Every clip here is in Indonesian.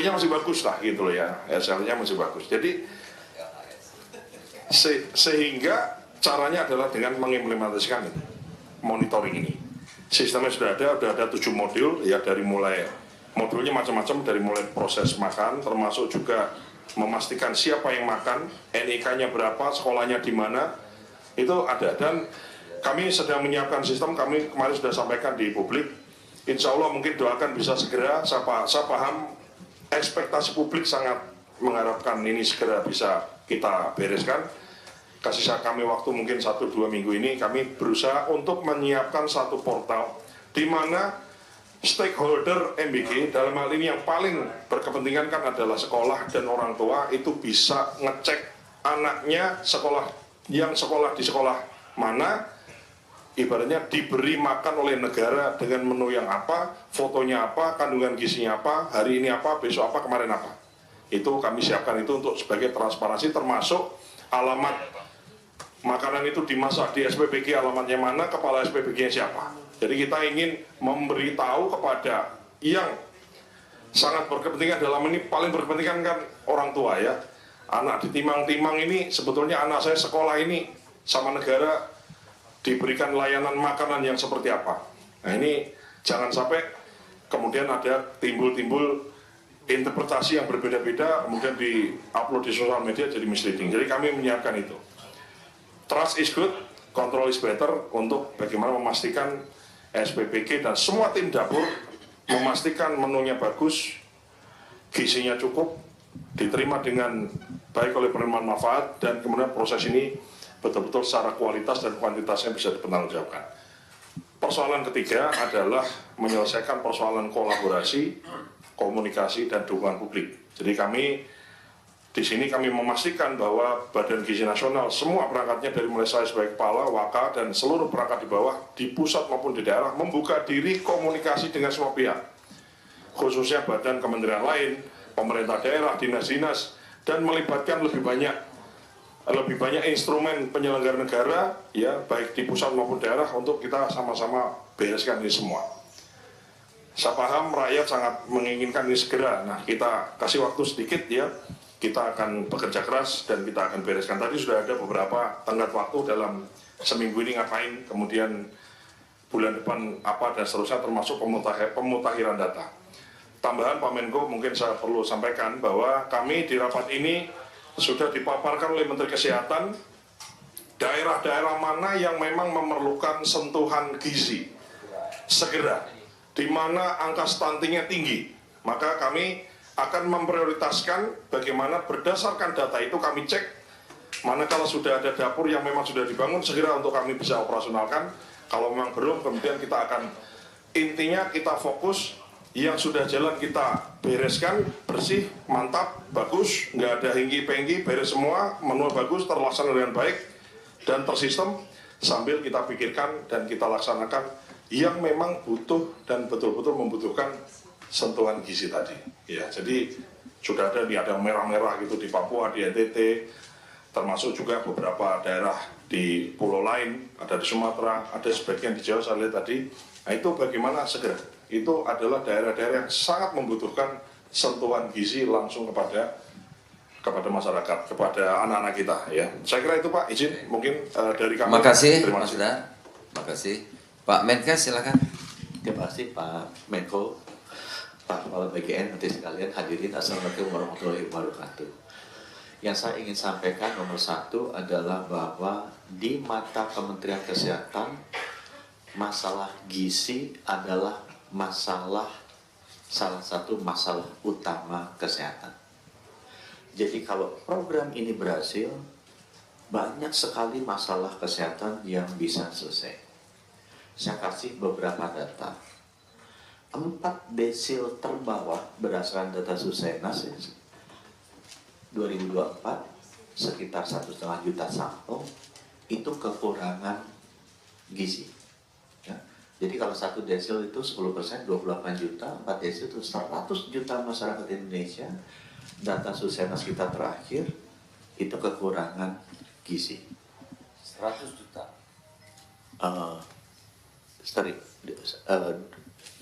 SLI-nya masih bagus lah gitu loh ya, SLI-nya masih bagus. Jadi sehingga caranya adalah dengan mengimplementasikan monitoring ini. Sistemnya sudah ada 7 modul ya, dari mulai modulnya macam-macam, dari mulai proses makan, termasuk juga memastikan siapa yang makan, NIK-nya berapa, sekolahnya di mana, itu ada. Dan kami sedang menyiapkan sistem, kami kemarin sudah sampaikan di publik, insya Allah mungkin doakan bisa segera, saya paham ekspektasi publik sangat mengharapkan ini segera bisa kita bereskan. Kasih kami waktu mungkin 1-2 minggu ini, kami berusaha untuk menyiapkan satu portal di mana stakeholder MBG, dalam hal ini yang paling berkepentingan kan adalah sekolah dan orang tua, itu bisa ngecek anaknya yang sekolah di sekolah mana, ibaratnya diberi makan oleh negara dengan menu yang apa, fotonya apa, kandungan gizinya apa, hari ini apa, besok apa, kemarin apa. Itu kami siapkan itu untuk sebagai transparansi, termasuk alamat makanan itu dimasak di SPBG, alamatnya mana, kepala SPBG-nya siapa. Jadi kita ingin memberitahu kepada yang sangat berkepentingan, dalam ini paling berkepentingan kan orang tua ya. Anak ditimang-timang ini, sebetulnya anak saya sekolah ini sama negara diberikan layanan makanan yang seperti apa. Nah ini jangan sampai kemudian ada timbul-timbul interpretasi yang berbeda-beda, kemudian di-upload di sosial media jadi misleading. Jadi kami menyiapkan itu. Trust is good, control is better, untuk bagaimana memastikan SPBG dan semua tim dapur memastikan menunya bagus, gizinya cukup, diterima dengan baik oleh penerima manfaat, dan kemudian proses ini betul-betul secara kualitas dan kuantitasnya bisa dipertanggungjawabkan. Persoalan ketiga adalah menyelesaikan persoalan kolaborasi, komunikasi, dan dukungan publik. Jadi di sini kami memastikan bahwa Badan Gizi Nasional, semua perangkatnya dari mulai saya sebagai kepala, waka, dan seluruh perangkat di bawah, di pusat maupun di daerah, membuka diri komunikasi dengan semua pihak, khususnya badan kementerian lain, pemerintah daerah, dinas-dinas, dan melibatkan lebih banyak instrumen penyelenggara negara, ya baik di pusat maupun daerah, untuk kita sama-sama bereskan ini semua. Saya paham rakyat sangat menginginkan ini segera. Nah, kita kasih waktu sedikit ya. Kita akan bekerja keras dan kita akan bereskan. Tadi sudah ada beberapa tenggat waktu dalam seminggu ini ngapain, kemudian bulan depan apa, dan seterusnya, termasuk pemutakhiran data. Tambahan Pak Menko, mungkin saya perlu sampaikan bahwa kami di rapat ini sudah dipaparkan oleh Menteri Kesehatan daerah-daerah mana yang memang memerlukan sentuhan gizi segera, di mana angka stuntingnya tinggi, maka kami akan memprioritaskan bagaimana berdasarkan data itu kami cek mana kalau sudah ada dapur yang memang sudah dibangun, segera untuk kami bisa operasionalkan. Kalau memang belum, kemudian kita akan, intinya kita fokus yang sudah jalan kita bereskan, bersih, mantap, bagus, nggak ada hengki-pengki, beres semua, menu bagus, terlaksana dengan baik dan tersistem, sambil kita pikirkan dan kita laksanakan yang memang butuh dan betul-betul membutuhkan sentuhan gizi tadi. Ya, jadi sudah ada yang merah-merah gitu di Papua, di NTT, termasuk juga beberapa daerah di pulau lain, ada di Sumatera, ada sebagian di Jawa saya lihat tadi. Nah itu bagaimana segera? Itu adalah daerah-daerah yang sangat membutuhkan sentuhan gizi langsung kepada masyarakat, kepada anak-anak kita. Ya, saya kira itu Pak, izin mungkin dari kami. Terima kasih Mas Dar. Terima kasih Pak Menkes, silakan. Terima kasih Pak Menko, Pak Kepala BGN, nanti sekalian hadirin, Assalamualaikum warahmatullahi wabarakatuh. Yang saya ingin sampaikan nomor satu adalah bahwa di mata Kementerian Kesehatan, masalah gizi adalah salah satu masalah utama kesehatan. Jadi kalau program ini berhasil, banyak sekali masalah kesehatan yang bisa selesai. Saya kasih beberapa data. 4 desil terbawah berdasarkan data Susenas 2024 sekitar 1,5 juta sampel itu kekurangan gizi. Ya. Jadi kalau 1 desil itu 10%, 28 juta, 4 desil itu 100 juta masyarakat Indonesia. Data Susenas kita terakhir itu kekurangan gizi. 100 juta.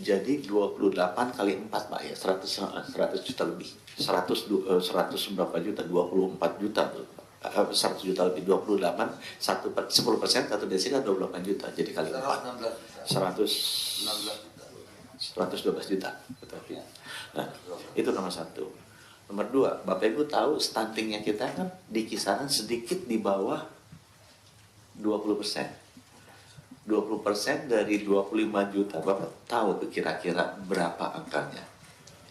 Jadi 28 kali 4 Pak ya, 100 juta lebih. 100 berapa juta? 24 juta. 100 juta lebih, 28, 10%, 1 desil 28 juta. Jadi kali 4. 112 juta. Betul. Nah, itu nomor 1. Nomor 2, Bapak Ibu tahu stuntingnya kita kan di kisaran sedikit di bawah 20%. 20% dari 25 juta, Bapak tahu tuh kira-kira berapa angkanya.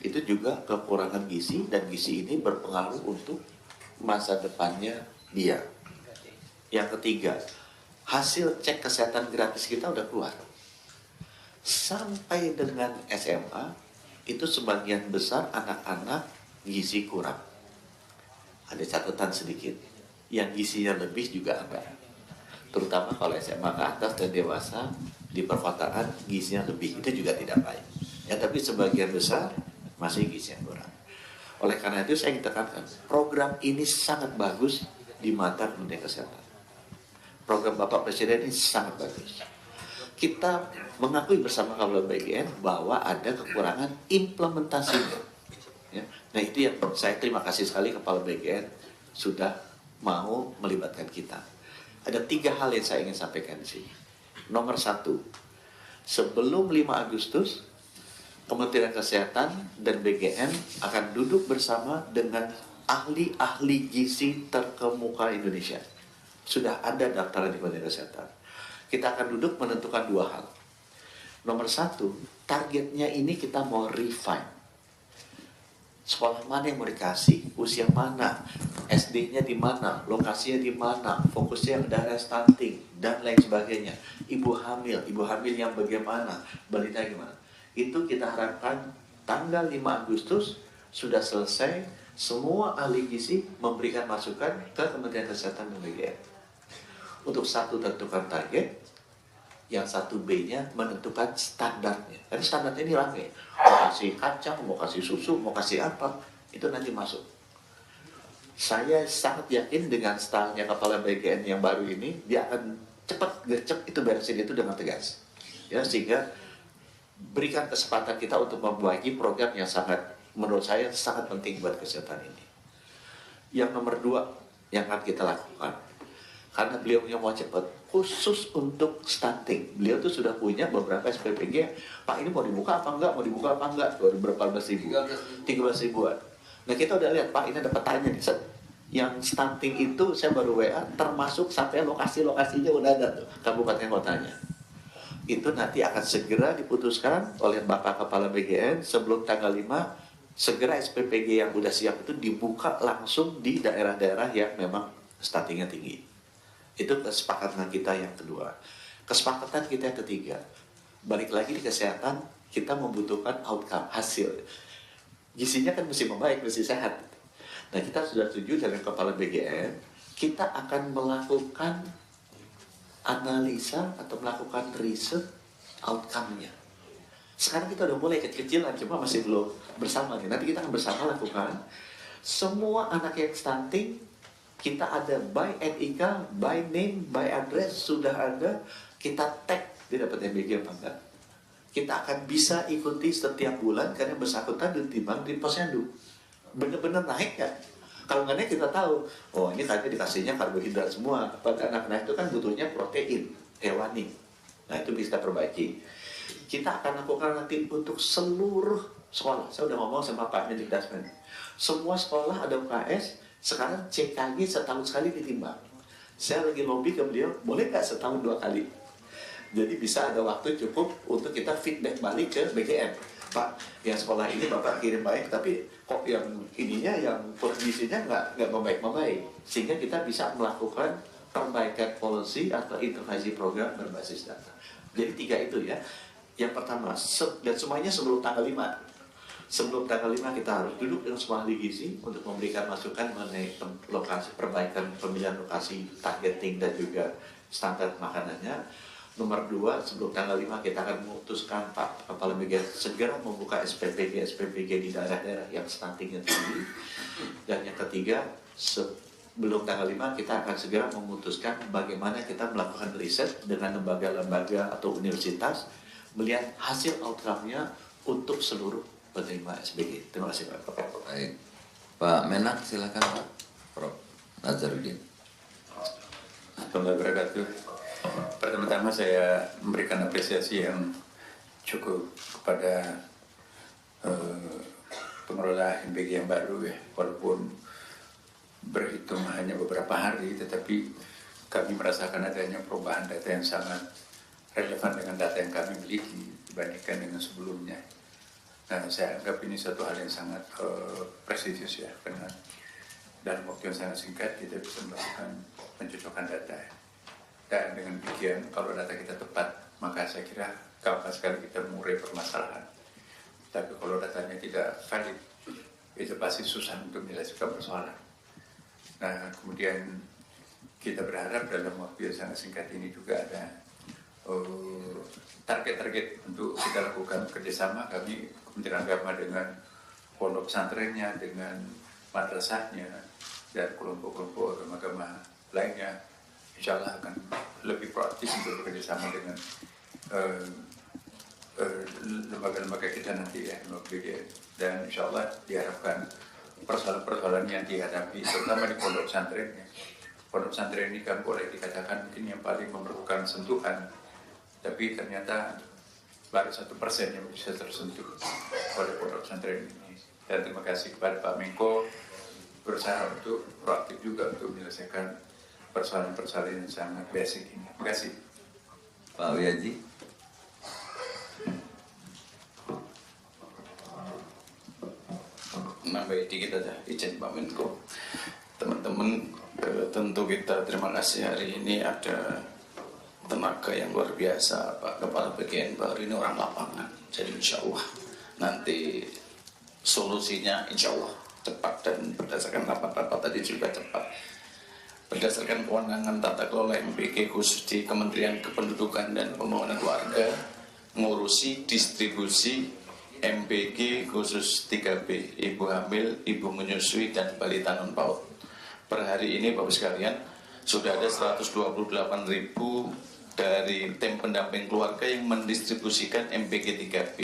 Itu juga kekurangan gizi, dan gizi ini berpengaruh untuk masa depannya dia. Yang ketiga, hasil cek kesehatan gratis kita udah keluar. Sampai dengan SMA, itu sebagian besar anak-anak gizi kurang. Ada catatan sedikit. Yang gizinya lebih juga ada. Terutama kalau SMA ke atas dan dewasa, di perkotaan gizinya lebih, itu juga tidak baik. Ya, tapi sebagian besar masih gizinya kurang. Oleh karena itu saya ingin tekankan, program ini sangat bagus di mata Kementerian Kesehatan. Program Bapak Presiden ini sangat bagus. Kita mengakui bersama Kepala BGN bahwa ada kekurangan implementasinya. Ya. Nah, itu yang saya terima kasih sekali Kepala BGN sudah mau melibatkan kita. Ada 3 hal yang saya ingin sampaikan di sini. Nomor 1, sebelum 5 Agustus, Kementerian Kesehatan dan BGN akan duduk bersama dengan ahli-ahli gizi terkemuka Indonesia. Sudah ada daftaran di Kementerian Kesehatan. Kita akan duduk menentukan 2 hal. Nomor 1, targetnya ini kita mau refine. Sekolah mana yang mau dikasih, usia mana, SD-nya di mana, lokasinya di mana, fokusnya ke daerah stunting, dan lain sebagainya. Ibu hamil yang bagaimana, balita gimana. Itu kita harapkan tanggal 5 Agustus sudah selesai, semua ahli gizi memberikan masukan ke Kementerian Kesehatan dan BGN. Untuk 1 tentukan target, yang 1B-nya menentukan standarnya. Karena standarnya ini rame. Mau kasih kacang, mau kasih susu, mau kasih apa, itu nanti masuk. Saya sangat yakin dengan stylenya Kepala BGN yang baru ini, dia akan cepat gercep itu beresin itu dengan tegas. Ya, sehingga berikan kesempatan kita untuk memperbaiki program yang sangat, menurut saya sangat penting buat kesehatan ini. Yang nomor 2 yang akan kita lakukan, karena beliau mau cepat, khusus untuk stunting. Beliau tuh sudah punya beberapa SPPG. Pak, ini mau dibuka apa enggak? Mau dibuka apa enggak? Berapa belas ribu? 13 ribuan. Nah, kita udah lihat, Pak, ini ada petanya nih. Yang stunting itu saya baru WA, termasuk sampai lokasi-lokasinya udah ada tuh, kabupaten kotanya. Itu nanti akan segera diputuskan oleh Bapak Kepala BGN sebelum tanggal 5. Segera SPPG yang udah siap itu dibuka langsung di daerah-daerah yang memang stuntingnya tinggi. Itu kesepakatan kita yang kedua. Kesepakatan kita yang ketiga, balik lagi di kesehatan, kita membutuhkan outcome, hasil. Gizinya kan mesti membaik, mesti sehat. Nah, kita sudah setuju dengan Kepala BGN, kita akan melakukan analisa atau melakukan riset outcome-nya. Sekarang kita udah mulai kecil-kecilan, cuma masih belum bersama. Nanti kita akan bersama lakukan. Semua anak yang stunting, kita ada by NIK, by name, by address, sudah ada. Kita tag, dia dapat MBG apa enggak. Kita akan bisa ikuti setiap bulan, karena bersangkutan ditimbang di posyandu. Benar-benar naik kan? Kalau nggak naik kita tahu, oh ini tadi dikasihnya karbohidrat semua. Pada anak-anak itu kan butuhnya protein hewani. Nah, itu bisa perbaiki. Kita akan lakukan nanti untuk seluruh sekolah. Saya udah ngomong sama Pak Mendikbud. Semua sekolah ada UKS, sekarang CKG setahun sekali ditimbang. Saya lagi lobby ke beliau, boleh nggak setahun 2 kali? Jadi bisa ada waktu cukup untuk kita feedback balik ke BGN. Pak, yang sekolah ini Bapak kirim baik, tapi kok yang ininya, yang kondisinya nggak membaik-membaik. Sehingga kita bisa melakukan perbaikan policy atau intervensi program berbasis data. Jadi 3 itu ya. Yang pertama, dan semuanya sebelum tanggal 5. Sebelum tanggal 5 kita harus duduk dengan semua ahli gizi untuk memberikan masukan mengenai lokasi, perbaikan pemilihan lokasi, targeting, dan juga standar makanannya. Nomor 2, sebelum tanggal 5 kita akan memutuskan Pak Kepala BGN segera membuka SPPG di daerah-daerah yang stuntingnya tinggi. Dan yang ketiga, sebelum tanggal 5 kita akan segera memutuskan bagaimana kita melakukan riset dengan lembaga-lembaga atau universitas melihat hasil outcome-nya untuk seluruh penerima SBG. Terima kasih Pak. Baik. Pak Menak silakan Pak. Prof. Nazarudin. Assalamualaikum warahmatullahi wabarakatuh. Pertama-tama saya memberikan apresiasi yang cukup kepada pengelola MBG yang baru ya, walaupun berhitung hanya beberapa hari, tetapi kami merasakan adanya perubahan data yang sangat relevan dengan data yang kami miliki dibandingkan dengan sebelumnya. Nah, saya anggap ini satu hal yang sangat prestisius ya, karena dalam waktu yang sangat singkat kita bisa melakukan pencocokan data. Dan dengan demikian, kalau data kita tepat, maka saya kira gampang sekali kita mengurai permasalahan. Tapi kalau datanya tidak valid, itu pasti susah untuk menyelesaikan persoalan. Nah, kemudian kita berharap dalam waktu yang sangat singkat ini juga ada target-target untuk kita lakukan kerjasama kami Kementerian Agama dengan pondok pesantrennya, dengan madrasahnya, dan kelompok-kelompok agama-agama lainnya, insya Allah akan lebih proaktif untuk bekerjasama dengan lembaga-lembaga kita nanti ya, dan insya Allah diharapkan persoalan-persoalan yang dihadapi, terutama di pondok pesantren ya. Pondok pesantren ini kan boleh dikatakan mungkin yang paling memerlukan sentuhan, tapi ternyata baru 1% yang bisa tersentuh oleh pondok pesantren ini. Dan terima kasih kepada Pak Menko berusaha untuk proaktif juga untuk menyelesaikan persoalan-persoalan yang sangat basic ini. Terima kasih. Pak Wiyaji. Nambah dikit aja, izin Pak Menko. Teman-teman, tentu kita terima kasih hari ini ada tenaga yang luar biasa, Pak Kepala Bagian baru ini orang lapangan. Jadi insya Allah nanti solusinya insya Allah cepat, dan berdasarkan rapat-rapat tadi juga cepat. Berdasarkan kewenangan tata kelola MBG khusus di Kementerian Kependudukan dan Pembangunan Keluarga, ngurusi distribusi MBG khusus 3B, ibu hamil, ibu menyusui, dan balita non PAUD. Per hari ini Bapak sekalian sudah ada 128.000 dari tim pendamping keluarga yang mendistribusikan MBG 3B.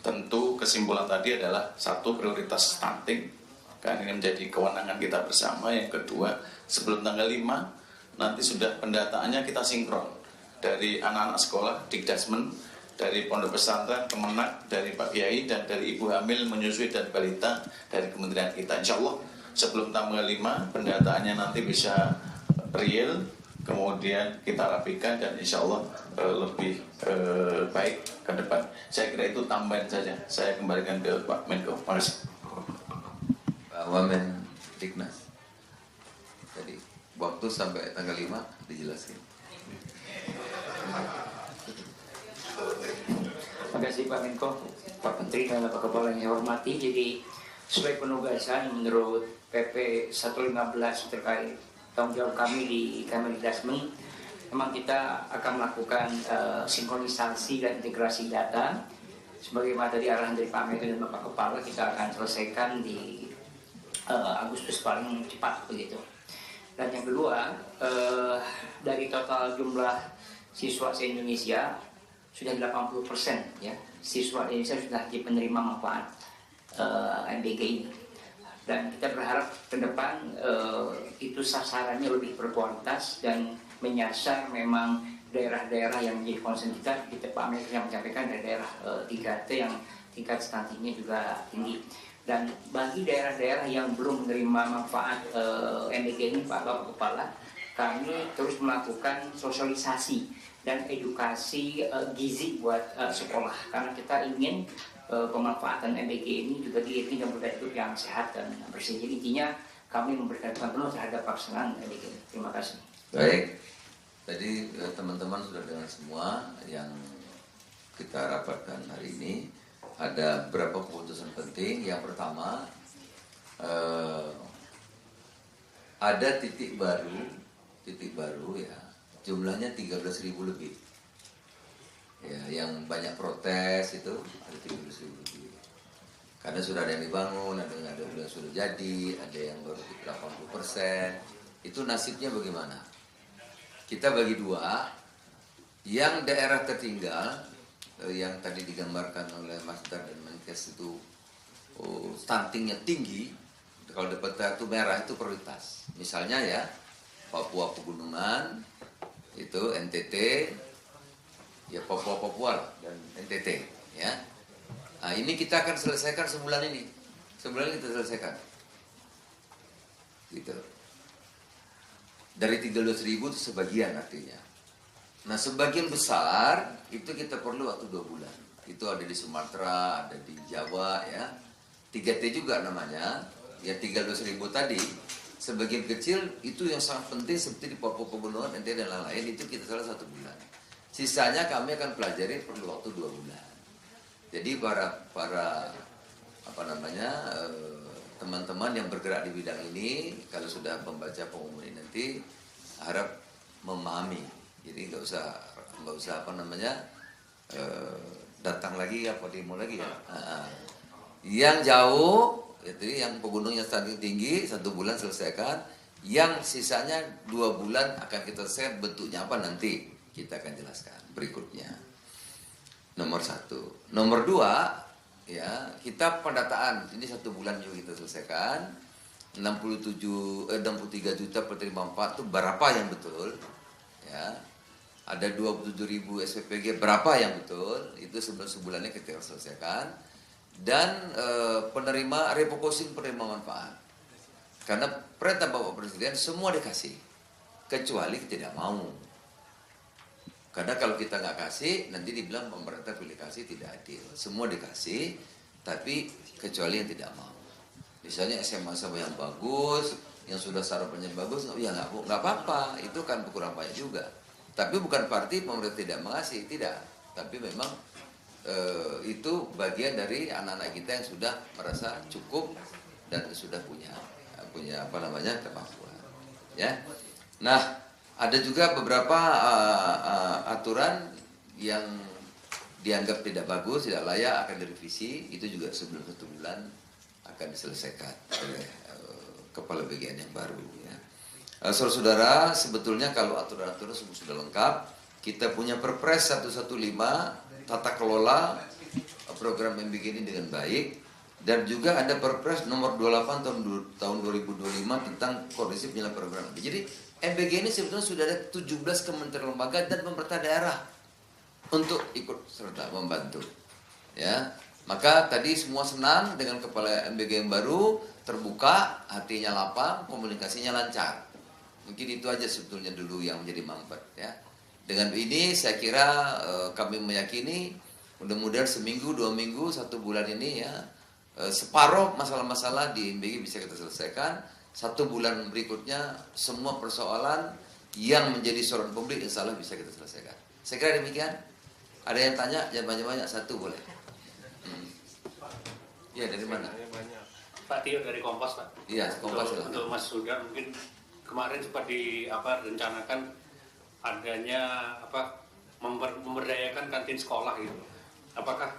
Tentu kesimpulan tadi adalah satu, prioritas stunting, kan ini menjadi kewenangan kita bersama. Yang kedua, sebelum tanggal 5 nanti sudah pendataannya kita sinkron dari anak-anak sekolah, Dikdasmen, dari pondok pesantren, Kemenak, dari Pak Kiai, dan dari ibu hamil, menyusui, dan balita dari kementerian kita. Insya Allah sebelum tanggal 5 pendataannya nanti bisa real, kemudian kita rapikan, dan insya Allah lebih baik ke depan. Saya kira itu tambahan saja. Saya kembalikan ke Pak Menko. Terima kasih. Pak Wamen Dignas. Jadi waktu sampai tanggal 5 dijelaskan. Terima kasih Pak Menko, Pak Menteri, dan Pak Kepala yang saya hormati. Jadi sesuai penugasan menurut PP 115 terkait tanggung jawab kami di Kemendikbud, memang kita akan melakukan sinkronisasi dan integrasi data. Sebagaimana tadi arahan dari Pak Menko dan Bapak Kepala, kita akan selesaikan di Agustus paling cepat begitu. Dan yang kedua, dari total jumlah siswa se-Indonesia sudah 80% ya, siswa Indonesia sudah penerima manfaat MBG ini. Dan kita berharap ke depan itu sasarannya lebih berkualitas dan menyasar memang daerah-daerah yang menjadi concern kita. Kita Pak Menteri yang menyampaikan daerah 3T yang tingkat stuntingnya juga tinggi. Dan bagi daerah-daerah yang belum menerima manfaat MBG ini, Pak Bapak Kepala, kami terus melakukan sosialisasi dan edukasi gizi buat sekolah, karena kita ingin pemanfaatan MBG ini juga diiringi dengan budaya hidup yang sehat dan bersih. Jadi intinya kami memberikan penuh terhadap pelaksanaan MBG. Terima kasih. Baik, tadi teman-teman sudah dengar semua yang kita rapatkan hari ini. Ada beberapa keputusan penting. Yang pertama, ada titik baru ya, jumlahnya 13.000 lebih. Ya, yang banyak protes itu ada 13.000 lebih. Karena sudah ada yang dibangun, ada yang sudah jadi, ada yang baru 80%. Itu nasibnya bagaimana? Kita bagi dua, yang daerah tertinggal yang tadi digambarkan oleh Mas Dar dan Menkes itu stuntingnya tinggi, kalau dapat kartu merah itu prioritas. Misalnya ya Papua Pegunungan, itu NTT, ya Papua lah, dan NTT ya. Nah ini kita akan selesaikan sebulan ini, kita selesaikan gitu. Dari 13.000 itu sebagian artinya. Nah sebagian besar itu kita perlu waktu 2 bulan. Itu ada di Sumatera, ada di Jawa ya. 3T juga namanya. Ya 13.000 tadi. Sebagian kecil itu yang sangat penting seperti di Papua Pegunungan, NTT dan lain-lain itu kita salah 1 bulan. Sisanya kami akan pelajari perlu waktu 2 bulan. Jadi para teman-teman yang bergerak di bidang ini kalau sudah membaca pengumuman ini nanti harap memahami. Jadi nggak usah datang lagi apa demo lagi ya. Yang jauh itu yang pegunungnya stunting tinggi 1 bulan selesaikan. Yang sisanya 2 bulan akan kita set bentuknya apa nanti kita akan jelaskan berikutnya. Nomor 1. Nomor 2 ya kita pendataan ini 1 bulan juga kita selesaikan. 63 juta penerima 4 itu berapa yang betul ya. Ada 27.000 SPPG berapa yang betul itu sebulannya kita selesaikan. Dan penerima refocusing penerima manfaat, karena perintah Bapak Presiden semua dikasih kecuali tidak mau. Karena kalau kita nggak kasih nanti dibilang pemerintah pilih kasih tidak adil. Semua dikasih tapi kecuali yang tidak mau. Misalnya SMA yang bagus, yang sudah sarapannya bagus, ya nggak apa-apa, itu kan kurang banyak juga. Tapi bukan berarti pemerintah tidak mengasih, tidak. Tapi memang itu bagian dari anak-anak kita yang sudah merasa cukup dan sudah punya kemampuan. Ya, nah ada juga beberapa aturan yang dianggap tidak bagus, tidak layak akan direvisi. Itu juga sebelum 1 bulan akan diselesaikan oleh kepala bagian yang baru. Ya. Saudara-saudara, sebetulnya kalau aturan-aturan sudah lengkap, kita punya Perpres 115 tata kelola program MBG ini dengan baik, dan juga ada Perpres nomor 28 tahun 2025 tentang koordinasi penyelenggaraan program. Jadi MBG ini sebetulnya sudah ada 17 kementerian lembaga dan pemerintah daerah untuk ikut serta membantu. Ya, maka tadi semua senang dengan kepala MBG yang baru, terbuka, hatinya lapang, komunikasinya lancar. Mungkin itu aja sebetulnya dulu yang menjadi mampet. Ya. Dengan ini saya kira kami meyakini mudah-mudahan seminggu, 2 minggu, 1 bulan ini ya separuh masalah-masalah di MBG bisa kita selesaikan. 1 bulan berikutnya semua persoalan yang menjadi sorotan publik insya Allah bisa kita selesaikan. Saya kira demikian. Ada yang tanya? Jangan banyak-banyak, 1 boleh. Ya dari mana? Pak Tio dari Kompas, Pak. Iya, Kompas. Untuk Mas Sudar mungkin kemarin sempat rencanakan adanya memberdayakan kantin sekolah gitu. Apakah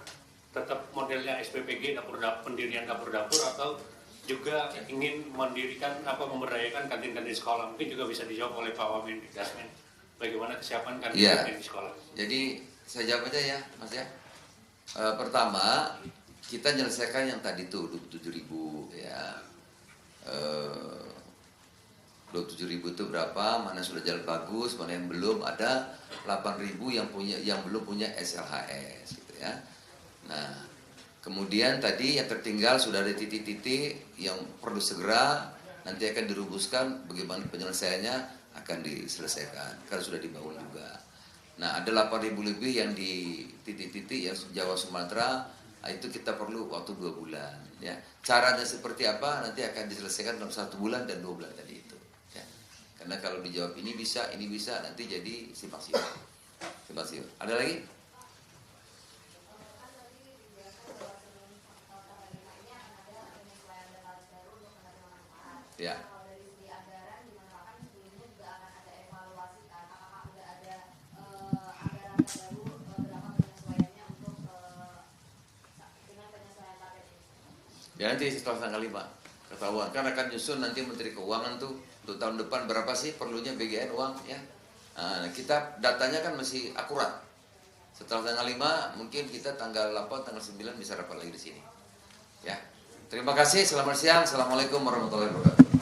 tetap modelnya SPPG pendirian dapur-dapur atau juga ingin memberdayakan kantin-kantin sekolah? Mungkin juga bisa dijawab oleh Pak Wamen Dasmen. Bagaimana kesiapan kantin-kantin di sekolah? Jadi saya jawab aja ya, Mas ya. Pertama, kita menyelesaikan yang tadi tuh 27.000 ya. 27.000 itu berapa? Mana sudah jalan bagus, mana yang belum? Ada 8.000 yang belum punya SLHS gitu ya. Nah, kemudian tadi yang tertinggal sudah ada titik-titik yang perlu segera nanti akan dirumuskan bagaimana penyelesaiannya akan diselesaikan karena sudah dibangun juga. Nah, ada 8.000 lebih yang di titik-titik yang Jawa Sumatera, itu kita perlu waktu 2 bulan ya. Caranya seperti apa nanti akan diselesaikan dalam 1 bulan dan 2 bulan tadi itu. Karena kalau dijawab ini bisa nanti jadi simpang siur. Ada lagi? Ya. Ya nanti setelah tanggal 5 ketahuan. Karena akan nyusun nanti Menteri Keuangan tuh untuk tahun depan berapa sih perlunya BGN uang ya. Nah, kita datanya kan masih akurat. Setelah tanggal 5 mungkin kita tanggal 8, tanggal 9 bisa rapat lagi di sini. Ya. Terima kasih, selamat siang. Assalamualaikum warahmatullahi wabarakatuh.